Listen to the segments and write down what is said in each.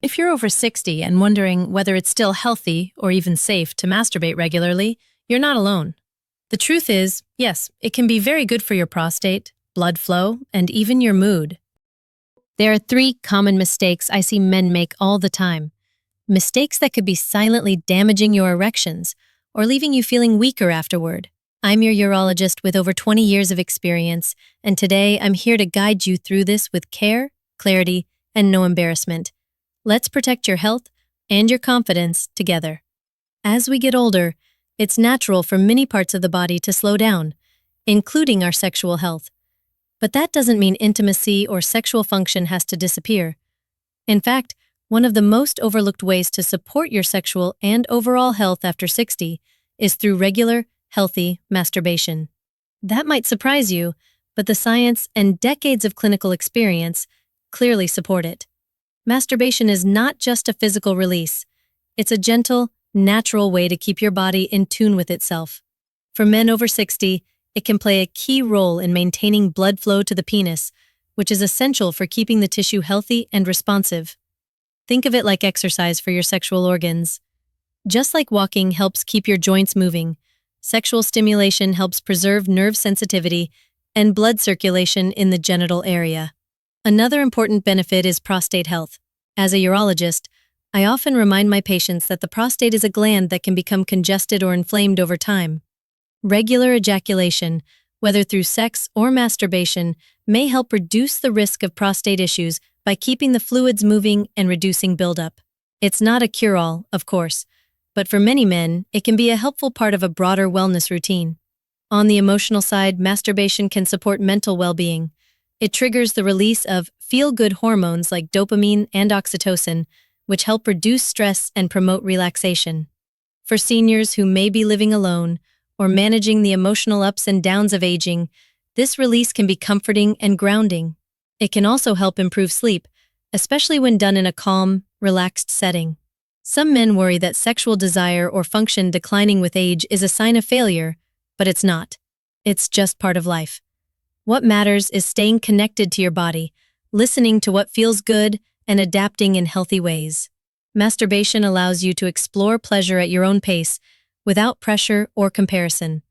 If you're over 60 and wondering whether it's still healthy or even safe to masturbate regularly, you're not alone. The truth is, yes, it can be very good for your prostate, blood flow, and even your mood. There are 3 common mistakes I see men make all the time. Mistakes that could be silently damaging your erections or leaving you feeling weaker afterward. I'm your urologist with over 20 years of experience, and today I'm here to guide you through this with care, clarity, and no embarrassment. Let's protect your health and your confidence together. As we get older, it's natural for many parts of the body to slow down, including our sexual health. But that doesn't mean intimacy or sexual function has to disappear. In fact, one of the most overlooked ways to support your sexual and overall health after 60 is through regular, healthy masturbation. That might surprise you, but the science and decades of clinical experience clearly support it. Masturbation is not just a physical release. It's a gentle, natural way to keep your body in tune with itself. For men over 60, it can play a key role in maintaining blood flow to the penis, which is essential for keeping the tissue healthy and responsive. Think of it like exercise for your sexual organs. Just like walking helps keep your joints moving, sexual stimulation helps preserve nerve sensitivity and blood circulation in the genital area. Another important benefit is prostate health. As a urologist, I often remind my patients that the prostate is a gland that can become congested or inflamed over time. Regular ejaculation, whether through sex or masturbation, may help reduce the risk of prostate issues by keeping the fluids moving and reducing buildup. It's not a cure-all, of course, but for many men, it can be a helpful part of a broader wellness routine. On the emotional side, masturbation can support mental well-being. It triggers the release of feel-good hormones like dopamine and oxytocin, which help reduce stress and promote relaxation. For seniors who may be living alone or managing the emotional ups and downs of aging, this release can be comforting and grounding. It can also help improve sleep, especially when done in a calm, relaxed setting. Some men worry that sexual desire or function declining with age is a sign of failure, but it's not. It's just part of life. What matters is staying connected to your body, listening to what feels good, and adapting in healthy ways. Masturbation allows you to explore pleasure at your own pace, without pressure or comparison.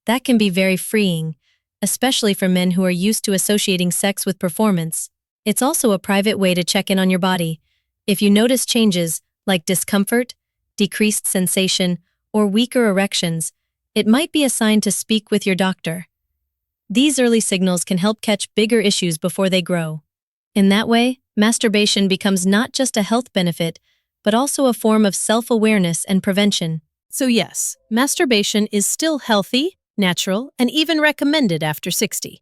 That can be very freeing, especially for men who are used to associating sex with performance. It's also a private way to check in on your body. If you notice changes, like discomfort, decreased sensation, or weaker erections, it might be a sign to speak with your doctor. These early signals can help catch bigger issues before they grow. In that way, masturbation becomes not just a health benefit, but also a form of self-awareness and prevention. So yes, masturbation is still healthy, natural, and even recommended after 60.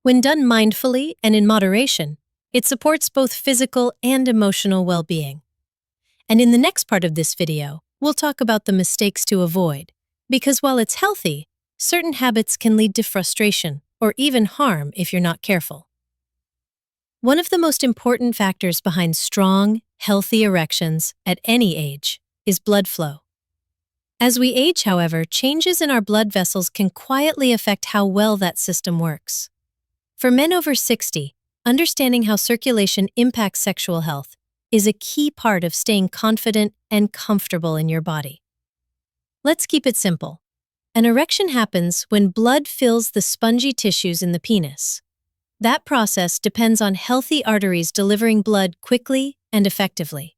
When done mindfully and in moderation, it supports both physical and emotional well-being. And in the next part of this video, we'll talk about the mistakes to avoid, because while it's healthy, certain habits can lead to frustration or even harm if you're not careful. One of the most important factors behind strong, healthy erections at any age is blood flow. As we age, however, changes in our blood vessels can quietly affect how well that system works. For men over 60, understanding how circulation impacts sexual health is a key part of staying confident and comfortable in your body. Let's keep it simple. An erection happens when blood fills the spongy tissues in the penis. That process depends on healthy arteries delivering blood quickly and effectively.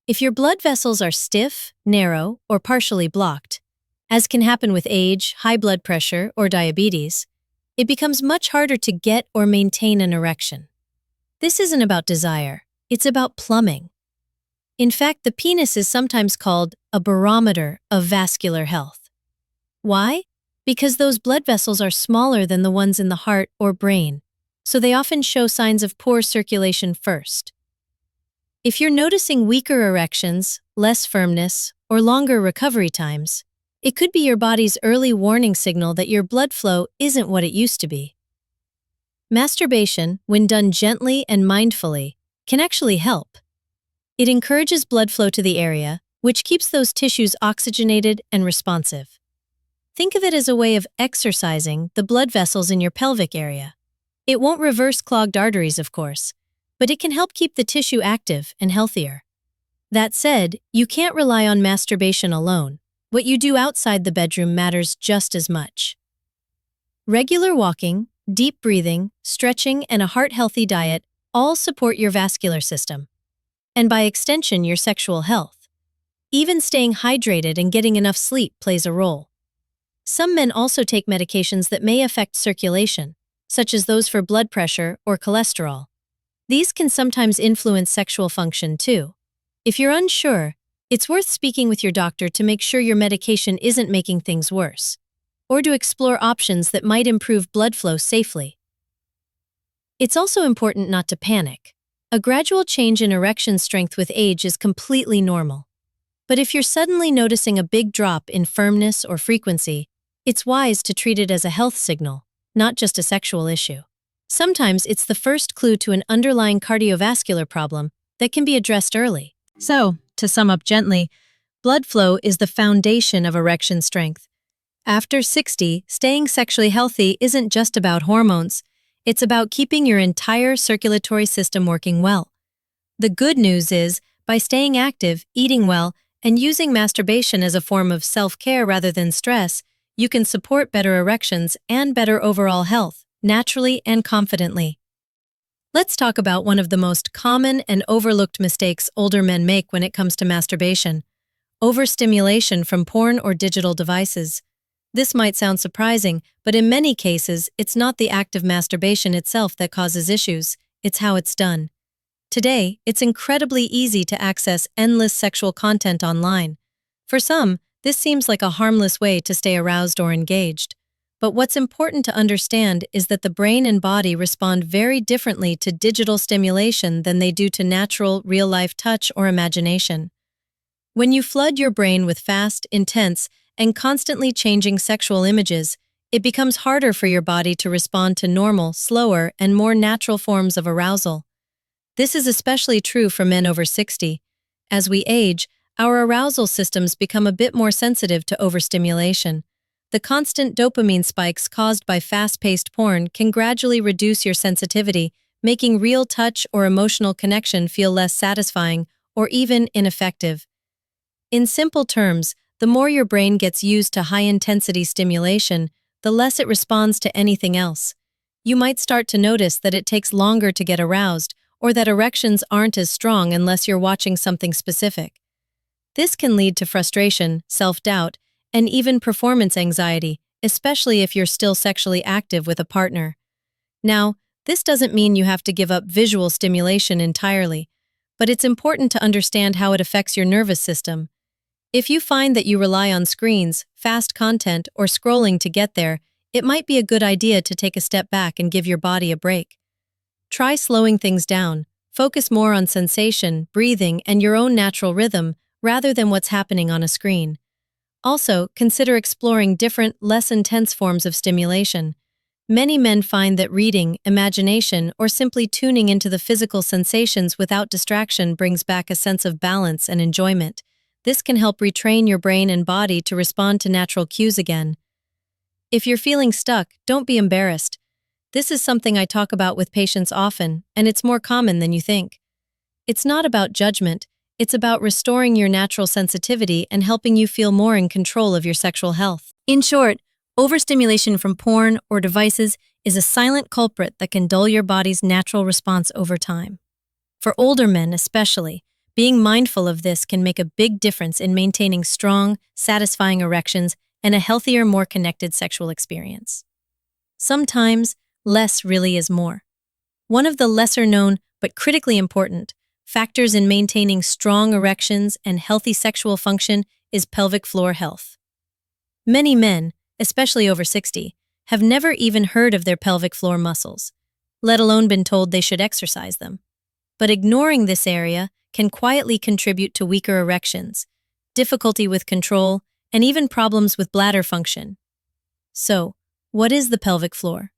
If your blood vessels are stiff, narrow, or partially blocked, as can happen with age, high blood pressure, or diabetes, it becomes much harder to get or maintain an erection. This isn't about desire, it's about plumbing. In fact, the penis is sometimes called a barometer of vascular health. Why? Because those blood vessels are smaller than the ones in the heart or brain, so they often show signs of poor circulation first. If you're noticing weaker erections, less firmness, or longer recovery times, it could be your body's early warning signal that your blood flow isn't what it used to be. Masturbation, when done gently and mindfully, can actually help. It encourages blood flow to the area, which keeps those tissues oxygenated and responsive. Think of it as a way of exercising the blood vessels in your pelvic area. It won't reverse clogged arteries, of course, but it can help keep the tissue active and healthier. That said, you can't rely on masturbation alone. What you do outside the bedroom matters just as much. Regular walking, deep breathing, stretching, and a heart-healthy diet all support your vascular system, and by extension, your sexual health. Even staying hydrated and getting enough sleep plays a role. Some men also take medications that may affect circulation, such as those for blood pressure or cholesterol. These can sometimes influence sexual function too. If you're unsure, it's worth speaking with your doctor to make sure your medication isn't making things worse, or to explore options that might improve blood flow safely. It's also important not to panic. A gradual change in erection strength with age is completely normal. But if you're suddenly noticing a big drop in firmness or frequency, it's wise to treat it as a health signal, not just a sexual issue. Sometimes it's the first clue to an underlying cardiovascular problem that can be addressed early. So, to sum up gently, blood flow is the foundation of erection strength. After 60, staying sexually healthy isn't just about hormones. It's about keeping your entire circulatory system working well. The good news is, by staying active, eating well, and using masturbation as a form of self-care rather than stress, you can support better erections and better overall health, naturally and confidently. Let's talk about one of the most common and overlooked mistakes older men make when it comes to masturbation: overstimulation from porn or digital devices. This might sound surprising, but in many cases, it's not the act of masturbation itself that causes issues, it's how it's done. Today, it's incredibly easy to access endless sexual content online. For some, this seems like a harmless way to stay aroused or engaged. But what's important to understand is that the brain and body respond very differently to digital stimulation than they do to natural, real-life touch or imagination. When you flood your brain with fast, intense, and constantly changing sexual images, it becomes harder for your body to respond to normal, slower, and more natural forms of arousal. This is especially true for men over 60. As we age, our arousal systems become a bit more sensitive to overstimulation. The constant dopamine spikes caused by fast-paced porn can gradually reduce your sensitivity, making real touch or emotional connection feel less satisfying or even ineffective. In simple terms, the more your brain gets used to high-intensity stimulation, the less it responds to anything else. You might start to notice that it takes longer to get aroused, or that erections aren't as strong unless you're watching something specific. This can lead to frustration, self-doubt, and even performance anxiety, especially if you're still sexually active with a partner. Now, this doesn't mean you have to give up visual stimulation entirely, but it's important to understand how it affects your nervous system. If you find that you rely on screens, fast content, or scrolling to get there, it might be a good idea to take a step back and give your body a break. Try slowing things down. Focus more on sensation, breathing, and your own natural rhythm, rather than what's happening on a screen. Also, consider exploring different, less intense forms of stimulation. Many men find that reading, imagination, or simply tuning into the physical sensations without distraction brings back a sense of balance and enjoyment. This can help retrain your brain and body to respond to natural cues again. If you're feeling stuck, don't be embarrassed. This is something I talk about with patients often, and it's more common than you think. It's not about judgment. It's about restoring your natural sensitivity and helping you feel more in control of your sexual health. In short, overstimulation from porn or devices is a silent culprit that can dull your body's natural response over time. For older men especially, being mindful of this can make a big difference in maintaining strong, satisfying erections and a healthier, more connected sexual experience. Sometimes, less really is more. One of the lesser-known but critically important factors in maintaining strong erections and healthy sexual function is pelvic floor health. Many men, especially over 60, have never even heard of their pelvic floor muscles, let alone been told they should exercise them. But ignoring this area can quietly contribute to weaker erections, difficulty with control, and even problems with bladder function. So, what is the pelvic floor?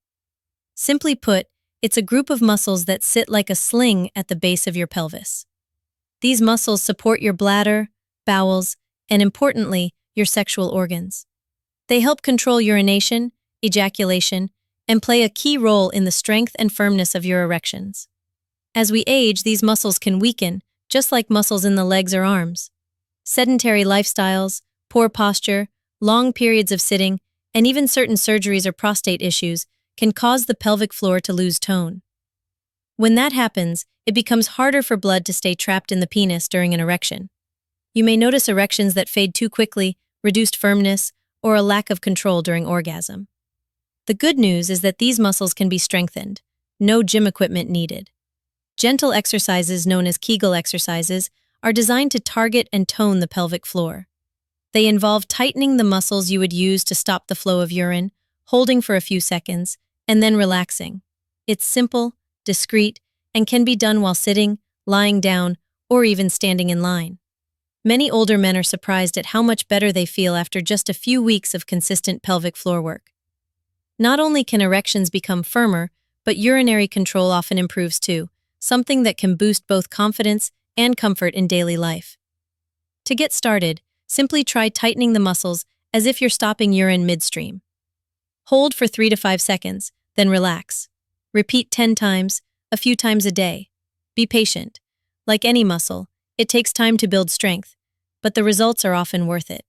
Simply put, it's a group of muscles that sit like a sling at the base of your pelvis. These muscles support your bladder, bowels, and importantly, your sexual organs. They help control urination, ejaculation, and play a key role in the strength and firmness of your erections. As we age, these muscles can weaken, just like muscles in the legs or arms. Sedentary lifestyles, poor posture, long periods of sitting, and even certain surgeries or prostate issues can cause the pelvic floor to lose tone. When that happens, it becomes harder for blood to stay trapped in the penis during an erection. You may notice erections that fade too quickly, reduced firmness, or a lack of control during orgasm. The good news is that these muscles can be strengthened. No gym equipment needed. Gentle exercises known as Kegel exercises are designed to target and tone the pelvic floor. They involve tightening the muscles you would use to stop the flow of urine, holding for a few seconds, and then relaxing. It's simple, discreet, and can be done while sitting, lying down, or even standing in line. Many older men are surprised at how much better they feel after just a few weeks of consistent pelvic floor work. Not only can erections become firmer, but urinary control often improves too, something that can boost both confidence and comfort in daily life. To get started, simply try tightening the muscles as if you're stopping urine midstream. Hold for 3 to 5 seconds, then relax. Repeat 10 times, a few times a day. Be patient. Like any muscle, it takes time to build strength, but the results are often worth it.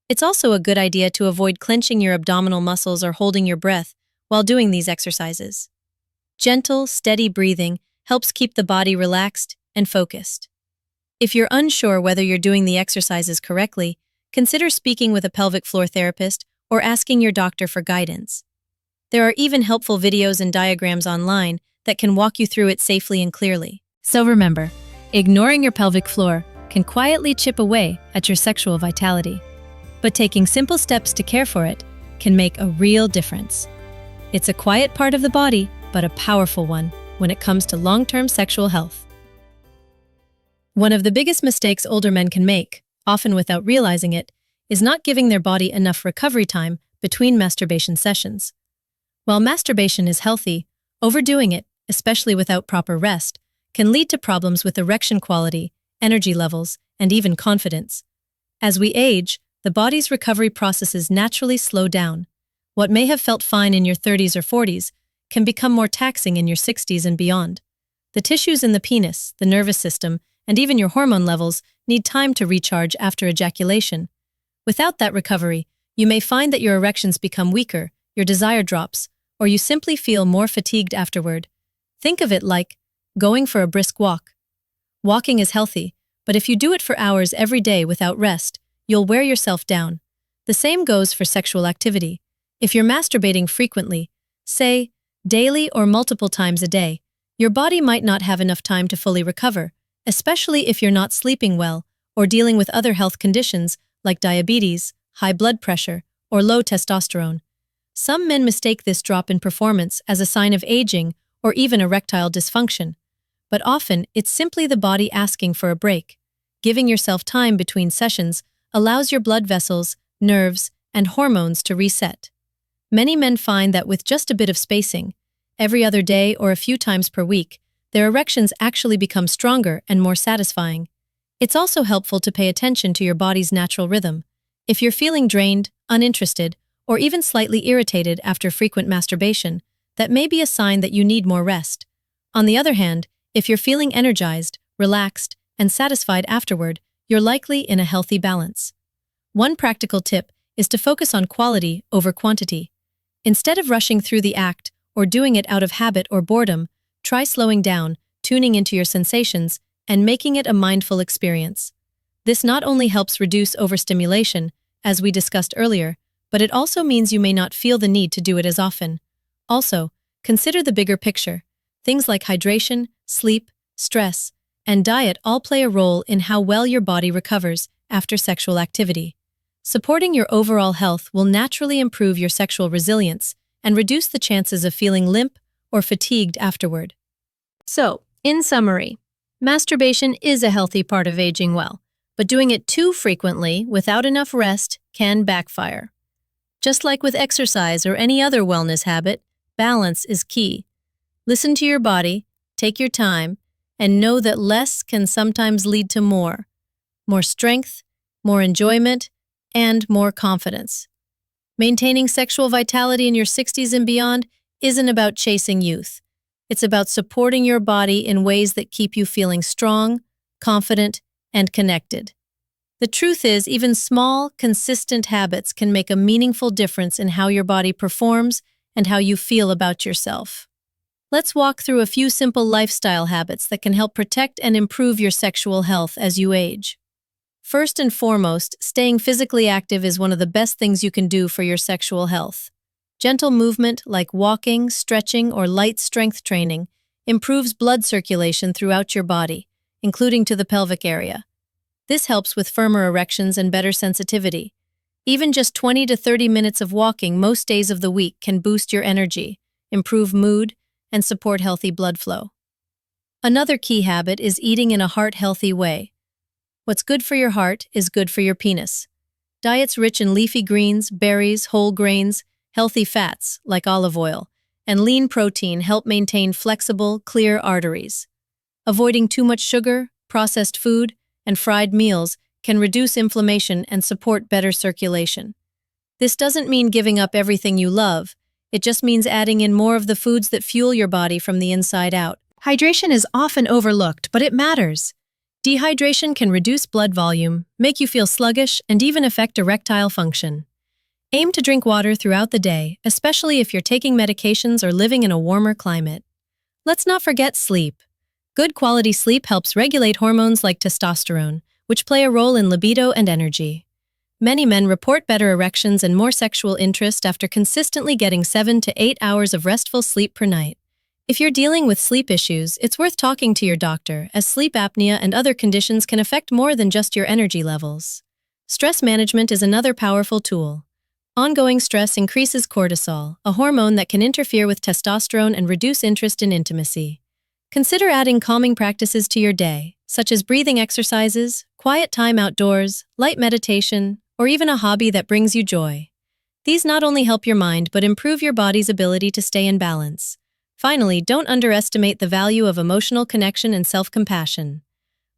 It's also a good idea to avoid clenching your abdominal muscles or holding your breath while doing these exercises. Gentle, steady breathing helps keep the body relaxed and focused. If you're unsure whether you're doing the exercises correctly, consider speaking with a pelvic floor therapist or asking your doctor for guidance. There are even helpful videos and diagrams online that can walk you through it safely and clearly. So remember, ignoring your pelvic floor can quietly chip away at your sexual vitality. But taking simple steps to care for it can make a real difference. It's a quiet part of the body, but a powerful one when it comes to long-term sexual health. One of the biggest mistakes older men can make, often without realizing it, is not giving their body enough recovery time between masturbation sessions. While masturbation is healthy, overdoing it, especially without proper rest, can lead to problems with erection quality, energy levels, and even confidence. As we age, the body's recovery processes naturally slow down. What may have felt fine in your 30s or 40s can become more taxing in your 60s and beyond. The tissues in the penis, the nervous system, and even your hormone levels need time to recharge after ejaculation. Without that recovery, you may find that your erections become weaker, your desire drops, or you simply feel more fatigued afterward. Think of it like going for a brisk walk. Walking is healthy, but if you do it for hours every day without rest, you'll wear yourself down. The same goes for sexual activity. If you're masturbating frequently, say, daily or multiple times a day, your body might not have enough time to fully recover, especially if you're not sleeping well or dealing with other health conditions like diabetes, high blood pressure, or low testosterone. Some men mistake this drop in performance as a sign of aging or even erectile dysfunction, but often it's simply the body asking for a break. Giving yourself time between sessions allows your blood vessels, nerves, and hormones to reset. Many men find that with just a bit of spacing, every other day or a few times per week, their erections actually become stronger and more satisfying. It's also helpful to pay attention to your body's natural rhythm. If you're feeling drained, uninterested, or even slightly irritated after frequent masturbation, that may be a sign that you need more rest. On the other hand, if you're feeling energized, relaxed, and satisfied afterward, you're likely in a healthy balance. One practical tip is to focus on quality over quantity. Instead of rushing through the act or doing it out of habit or boredom, try slowing down, tuning into your sensations, and making it a mindful experience. This not only helps reduce overstimulation, as we discussed earlier, but it also means you may not feel the need to do it as often. Also, consider the bigger picture. Things like hydration, sleep, stress, and diet all play a role in how well your body recovers after sexual activity. Supporting your overall health will naturally improve your sexual resilience and reduce the chances of feeling limp or fatigued afterward. So, in summary, masturbation is a healthy part of aging well, but doing it too frequently without enough rest can backfire. Just like with exercise or any other wellness habit, balance is key. Listen to your body, take your time, and know that less can sometimes lead to more. More strength, more enjoyment, and more confidence. Maintaining sexual vitality in your 60s and beyond isn't about chasing youth. It's about supporting your body in ways that keep you feeling strong, confident, and connected. The truth is, even small, consistent habits can make a meaningful difference in how your body performs and how you feel about yourself. Let's walk through a few simple lifestyle habits that can help protect and improve your sexual health as you age. First and foremost, staying physically active is one of the best things you can do for your sexual health. Gentle movement like walking, stretching, or light strength training improves blood circulation throughout your body, including to the pelvic area. This helps with firmer erections and better sensitivity. Even just 20 to 30 minutes of walking most days of the week can boost your energy, improve mood, and support healthy blood flow. Another key habit is eating in a heart-healthy way. What's good for your heart is good for your penis. Diets rich in leafy greens, berries, whole grains, healthy fats like olive oil, and lean protein help maintain flexible, clear arteries. Avoiding too much sugar, processed food, and fried meals can reduce inflammation and support better circulation. This doesn't mean giving up everything you love. It just means adding in more of the foods that fuel your body from the inside out. Hydration is often overlooked, but it matters. Dehydration can reduce blood volume, make you feel sluggish, and even affect erectile function. Aim to drink water throughout the day, especially if you're taking medications or living in a warmer climate. Let's not forget sleep. Good quality sleep helps regulate hormones like testosterone, which play a role in libido and energy. Many men report better erections and more sexual interest after consistently getting 7 to 8 hours of restful sleep per night. If you're dealing with sleep issues, it's worth talking to your doctor, as sleep apnea and other conditions can affect more than just your energy levels. Stress management is another powerful tool. Ongoing stress increases cortisol, a hormone that can interfere with testosterone and reduce interest in intimacy. Consider adding calming practices to your day, such as breathing exercises, quiet time outdoors, light meditation, or even a hobby that brings you joy. These not only help your mind but improve your body's ability to stay in balance. Finally, don't underestimate the value of emotional connection and self-compassion.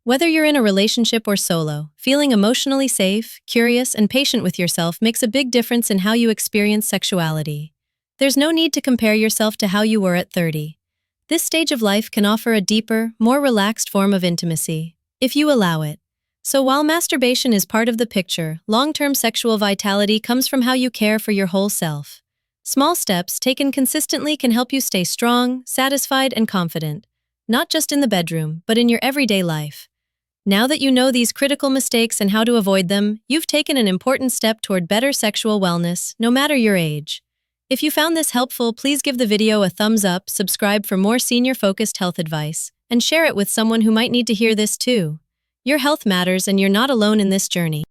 Whether you're in a relationship or solo, feeling emotionally safe, curious, and patient with yourself makes a big difference in how you experience sexuality. There's no need to compare yourself to how you were at 30. This stage of life can offer a deeper, more relaxed form of intimacy, if you allow it. So while masturbation is part of the picture, long-term sexual vitality comes from how you care for your whole self. Small steps taken consistently can help you stay strong, satisfied, and confident, not just in the bedroom, but in your everyday life. Now that you know these critical mistakes and how to avoid them, you've taken an important step toward better sexual wellness, no matter your age. If you found this helpful, please give the video a thumbs up, subscribe for more senior-focused health advice, and share it with someone who might need to hear this too. Your health matters and you're not alone in this journey.